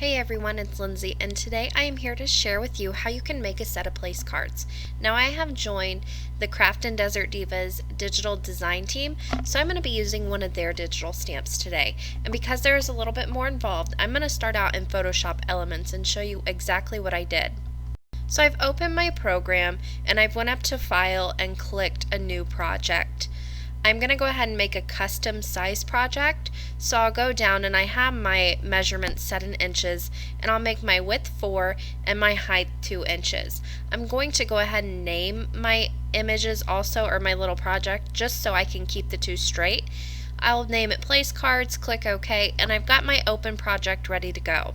Hey everyone, it's Lindsay, and today I am here to share with you how you can make a set of place cards. Now I have joined the Craft and Desert Divas digital design team, so I'm going to be using one of their digital stamps today. And because there is a little bit more involved, I'm going to start out in Photoshop Elements and show you exactly what I did. So I've opened my program and I've went up to File and clicked a new project. I'm going to go ahead and make a custom size project, so I'll go down and I have my measurements set in inches, and I'll make my width 4 and my height 2 inches. I'm going to go ahead and name my images also, or my little project, just so I can keep the two straight. I'll name it Placecards, click OK, and I've got my open project ready to go.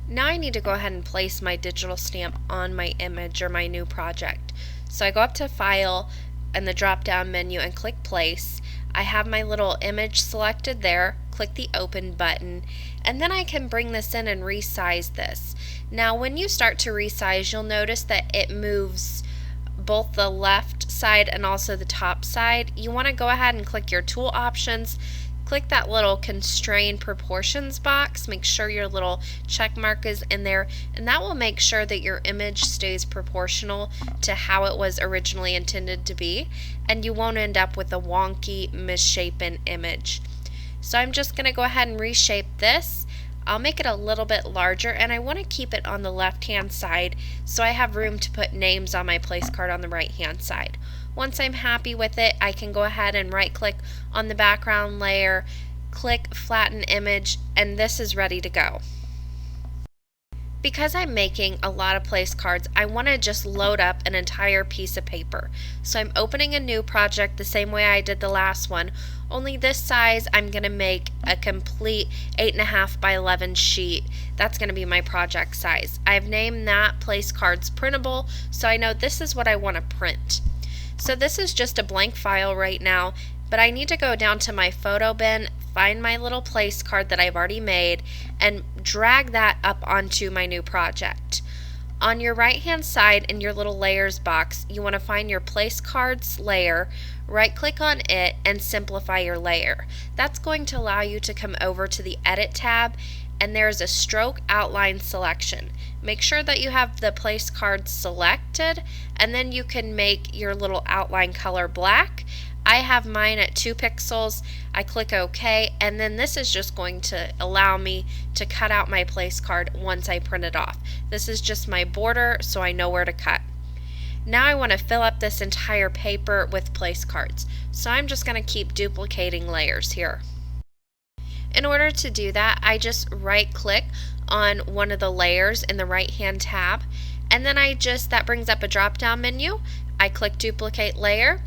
Now I need to go ahead and place my digital stamp on my image or my new project. So I go up to File and the drop down menu and click Place. I have my little image selected there, click the Open button, and then I can bring this in and resize this. Now when you start to resize, you'll notice that it moves both the left side and also the top side. You want to go ahead and click your tool options, click that little constrain proportions box, make sure your little check mark is in there, and that will make sure that your image stays proportional to how it was originally intended to be, and you won't end up with a wonky, misshapen image. So I'm just going to go ahead and reshape this. I'll make it a little bit larger, and I want to keep it on the left hand side so I have room to put names on my place card on the right hand side. Once I'm happy with it, I can go ahead and right click on the background layer, click flatten image, and this is ready to go. Because I'm making a lot of place cards, I want to just load up an entire piece of paper. So I'm opening a new project the same way I did the last one, only this size I'm going to make a complete 8.5 by 11 sheet. That's going to be my project size. I've named that Place Cards Printable, so I know this is what I want to print. So this is just a blank file right now, but I need to go down to my photo bin, find my little place card that I've already made, and drag that up onto my new project. On your right hand side in your little layers box, you want to find your place cards layer, right click on it, and simplify your layer. That's going to allow you to come over to the edit tab, and there's a stroke outline selection. Make sure that you have the place card selected, and then you can make your little outline color black. I have mine at 2 pixels. I click OK, and then this is just going to allow me to cut out my place card once I print it off. This is just my border, so I know where to cut. Now I want to fill up this entire paper with place cards, so I'm just going to keep duplicating layers here. In order to do that, I just right click on one of the layers in the right hand tab, and then that brings up a drop down menu. I click duplicate layer,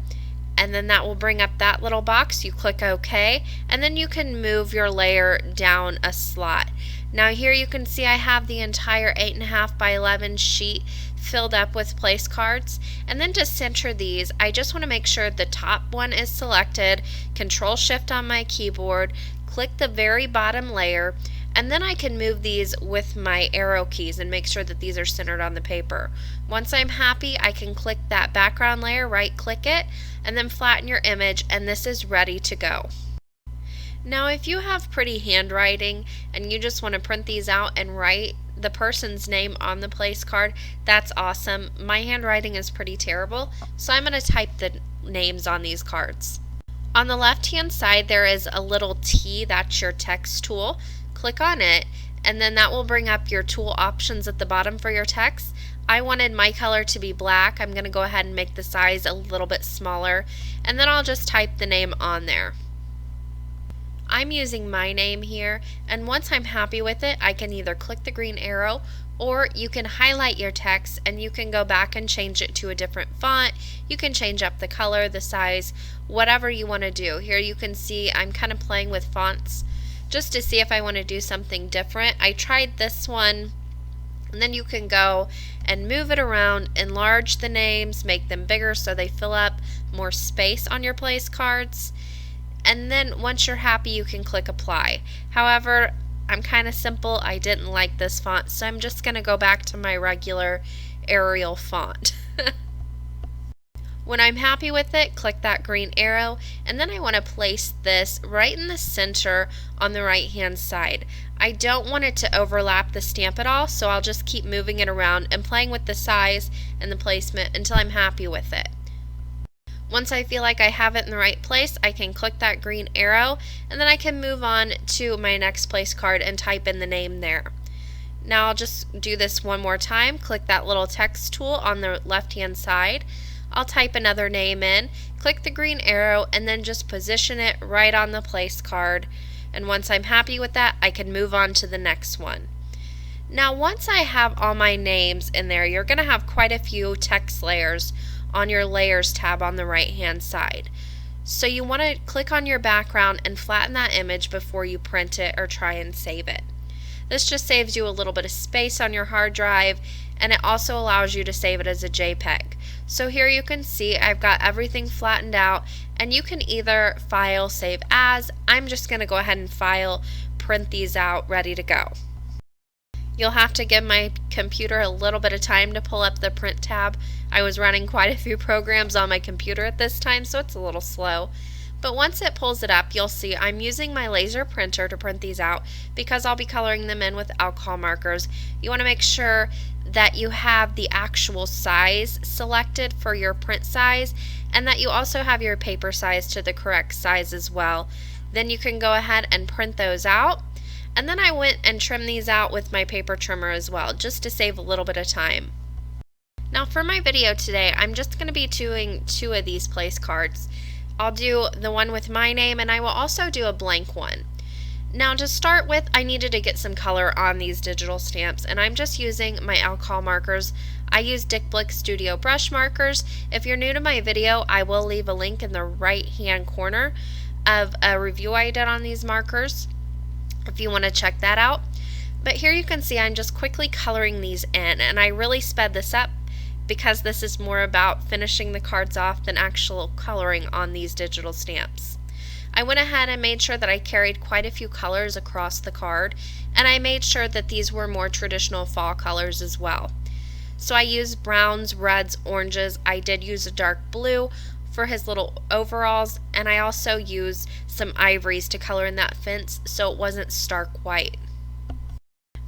and then that will bring up that little box. You click OK, and then you can move your layer down a slot. Now here you can see I have the entire 8.5 by 11 sheet filled up with place cards, and then to center these, I just want to make sure the top one is selected, Control Shift on my keyboard, click the very bottom layer, and then I can move these with my arrow keys and make sure that these are centered on the paper. Once I'm happy, I can click that background layer, right click it, and then flatten your image, and this is ready to go. Now if you have pretty handwriting and you just want to print these out and write the person's name on the place card, that's awesome. My handwriting is pretty terrible, so I'm going to type the names on these cards. On the left hand side there is a little T, that's your text tool. Click on it, and then that will bring up your tool options at the bottom for your text. I wanted my color to be black. I'm going to go ahead and make the size a little bit smaller, and then I'll just type the name on there. I'm using my name here, and once I'm happy with it, I can either click the green arrow, or you can highlight your text and you can go back and change it to a different font. You can change up the color, the size, whatever you want to do. Here you can see I'm kind of playing with fonts just to see if I want to do something different. I tried this one, and then you can go and move it around, enlarge the names, make them bigger so they fill up more space on your place cards, and then once you're happy you can click apply. However, I'm kind of simple. I didn't like this font, so I'm just going to go back to my regular Arial font. When I'm happy with it, click that green arrow, and then I want to place this right in the center on the right hand side. I don't want it to overlap the stamp at all, so I'll just keep moving it around and playing with the size and the placement until I'm happy with it. Once I feel like I have it in the right place, I can click that green arrow, and then I can move on to my next place card and type in the name there. Now I'll just do this one more time. Click that little text tool on the left hand side. I'll type another name in, click the green arrow, and then just position it right on the place card. And once I'm happy with that, I can move on to the next one. Now once I have all my names in there, you're going to have quite a few text layers on your Layers tab on the right hand side. So you want to click on your background and flatten that image before you print it or try and save it. This just saves you a little bit of space on your hard drive, and it also allows you to save it as a JPEG. So here you can see I've got everything flattened out, and you can either file, save as. I'm just going to go ahead and file, print these out, ready to go. You'll have to give my computer a little bit of time to pull up the print tab. I was running quite a few programs on my computer at this time, so it's a little slow. But once it pulls it up, you'll see I'm using my laser printer to print these out because I'll be coloring them in with alcohol markers. You want to make sure that you have the actual size selected for your print size, and that you also have your paper size to the correct size as well. Then you can go ahead and print those out. And then I went and trimmed these out with my paper trimmer as well, just to save a little bit of time. Now for my video today, I'm just going to be doing 2 of these place cards. I'll do the one with my name, and I will also do a blank one. Now to start with, I needed to get some color on these digital stamps, and I'm just using my alcohol markers. I use Dick Blick Studio brush markers. If you're new to my video, I will leave a link in the right hand corner of a review I did on these markers if you want to check that out. But here you can see I'm just quickly coloring these in, and I really sped this up because this is more about finishing the cards off than actual coloring on these digital stamps. I went ahead and made sure that I carried quite a few colors across the card, and I made sure that these were more traditional fall colors as well. So I used browns, reds, oranges. I did use a dark blue for his little overalls, and I also used some ivories to color in that fence so it wasn't stark white.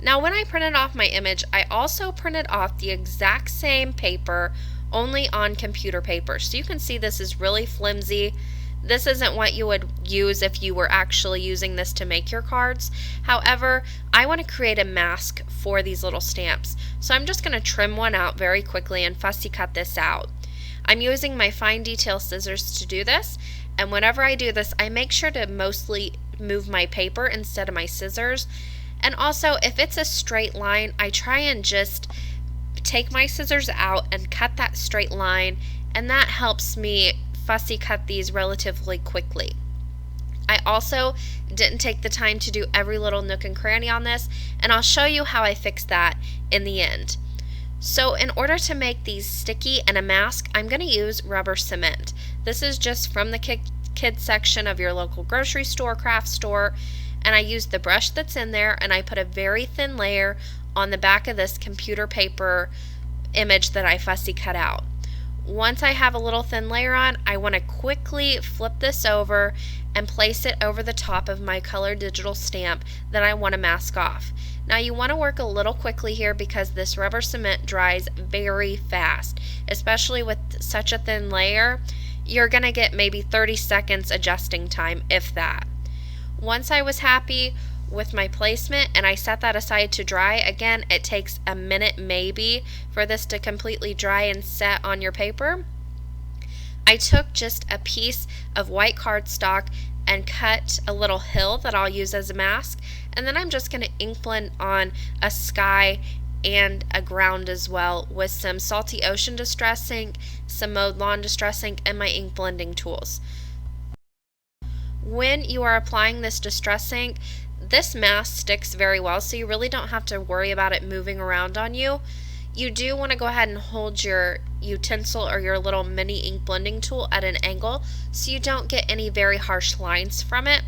Now when I printed off my image, I also printed off the exact same paper, only on computer paper. So you can see this is really flimsy. This isn't what you would use if you were actually using this to make your cards. However, I want to create a mask for these little stamps. So I'm just going to trim one out very quickly and fussy cut this out. I'm using my fine detail scissors to do this, and whenever I do this, I make sure to mostly move my paper instead of my scissors. And also, if it's a straight line, I try and just take my scissors out and cut that straight line, and that helps me fussy cut these relatively quickly. I also didn't take the time to do every little nook and cranny on this, and I'll show you how I fixed that in the end. So in order to make these sticky and a mask, I'm going to use rubber cement. This is just from the kids section of your local grocery store, craft store, and I used the brush that's in there, and I put a very thin layer on the back of this computer paper image that I fussy cut out. Once I have a little thin layer on, I want to quickly flip this over and place it over the top of my colored digital stamp that I want to mask off. Now you want to work a little quickly here because this rubber cement dries very fast, especially with such a thin layer. You're going to get maybe 30 seconds adjusting time, if that. Once I was happy with my placement and I set that aside to dry, again, it takes a minute maybe for this to completely dry and set on your paper. I took just a piece of white cardstock and cut a little hill that I'll use as a mask, and then I'm just going to ink blend on a sky and a ground as well with some Salty Ocean Distress ink, some Mowed Lawn Distress ink, and my ink blending tools. When you are applying this distress ink, this mask sticks very well, so you really don't have to worry about it moving around on you. You do want to go ahead and hold your utensil or your little mini ink blending tool at an angle so you don't get any very harsh lines from it.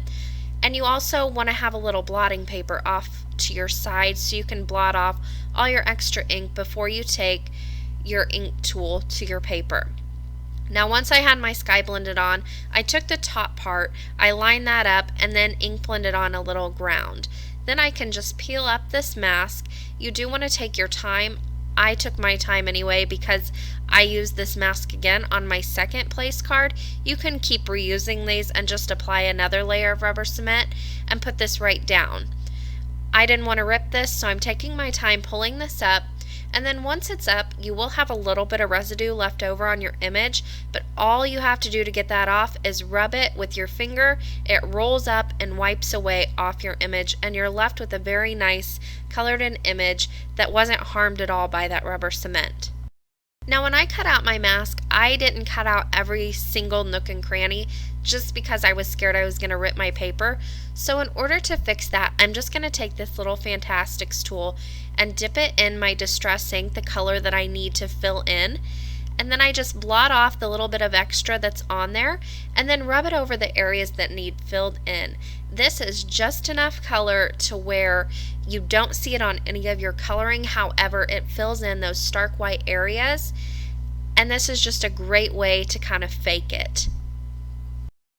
And you also want to have a little blotting paper off to your side so you can blot off all your extra ink before you take your ink tool to your paper. Now once I had my sky blended on, I took the top part, I lined that up, and then ink blended on a little ground. Then I can just peel up this mask. You do want to take your time. I took my time anyway because I used this mask again on my second place card. You can keep reusing these and just apply another layer of rubber cement and put this right down. I didn't want to rip this, so I'm taking my time pulling this up. And then once it's up, you will have a little bit of residue left over on your image, but all you have to do to get that off is rub it with your finger. It rolls up and wipes away off your image, and you're left with a very nice colored in image that wasn't harmed at all by that rubber cement. Now when I cut out my mask, I didn't cut out every single nook and cranny just because I was scared I was going to rip my paper. So in order to fix that, I'm just going to take this little Fantastics tool and dip it in my Distress ink, the color that I need to fill in. And then I just blot off the little bit of extra that's on there and then rub it over the areas that need filled in. This is just enough color to where you don't see it on any of your coloring. However, it fills in those stark white areas, and this is just a great way to kind of fake it.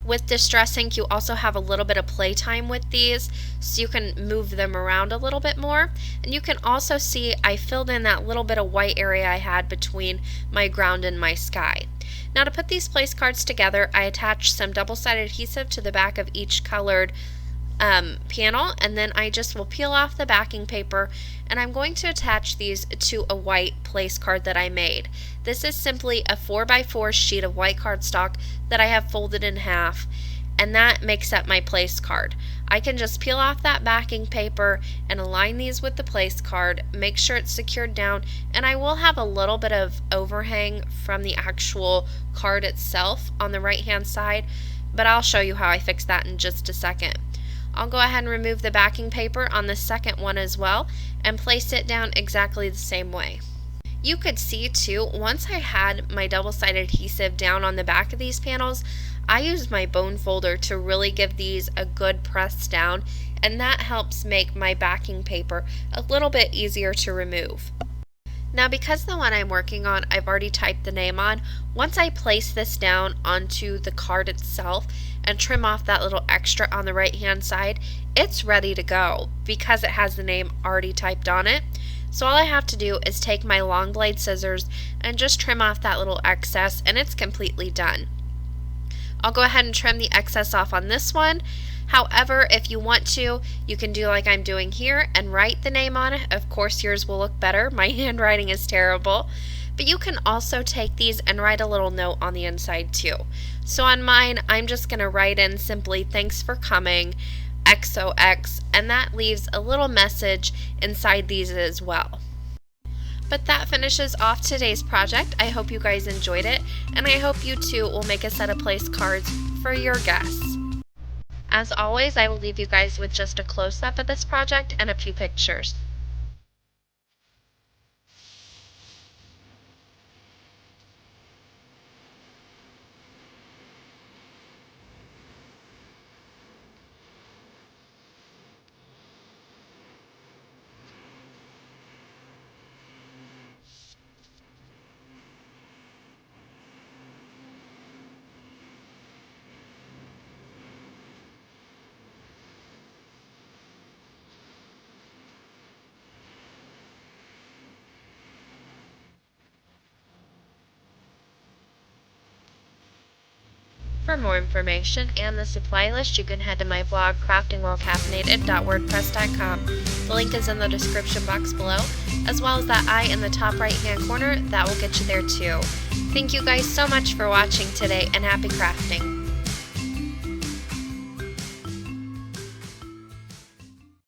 With Distress ink, you also have a little bit of playtime with these, so you can move them around a little bit more. And you can also see I filled in that little bit of white area I had between my ground and my sky. Now to put these place cards together, I attached some double-sided adhesive to the back of each colored panel, and then I just will peel off the backing paper, and I'm going to attach these to a white place card that I made. This is simply a 4x4 sheet of white cardstock that I have folded in half, and that makes up my place card. I can just peel off that backing paper and align these with the place card, make sure it's secured down, and I will have a little bit of overhang from the actual card itself on the right hand side, but I'll show you how I fix that in just a second. I'll go ahead and remove the backing paper on the second one as well and place it down exactly the same way. You could see too, once I had my double-sided adhesive down on the back of these panels, I used my bone folder to really give these a good press down, and that helps make my backing paper a little bit easier to remove. Now because the one I'm working on I've already typed the name on, once I place this down onto the card itself and trim off that little extra on the right hand side, it's ready to go because it has the name already typed on it. So all I have to do is take my long blade scissors and just trim off that little excess, and it's completely done. I'll go ahead and trim the excess off on this one. However, if you want to, you can do like I'm doing here and write the name on it. Of course, yours will look better. My handwriting is terrible. But you can also take these and write a little note on the inside too. So on mine, I'm just going to write in simply, "Thanks for coming, XOX," and that leaves a little message inside these as well. But that finishes off today's project. I hope you guys enjoyed it, and I hope you too will make a set of place cards for your guests. As always, I will leave you guys with just a close-up of this project and a few pictures. For more information and the supply list, you can head to my blog, craftingwhilecaffeinated.wordpress.com. The link is in the description box below, as well as that eye in the top right hand corner. That will get you there too. Thank you guys so much for watching today, and happy crafting!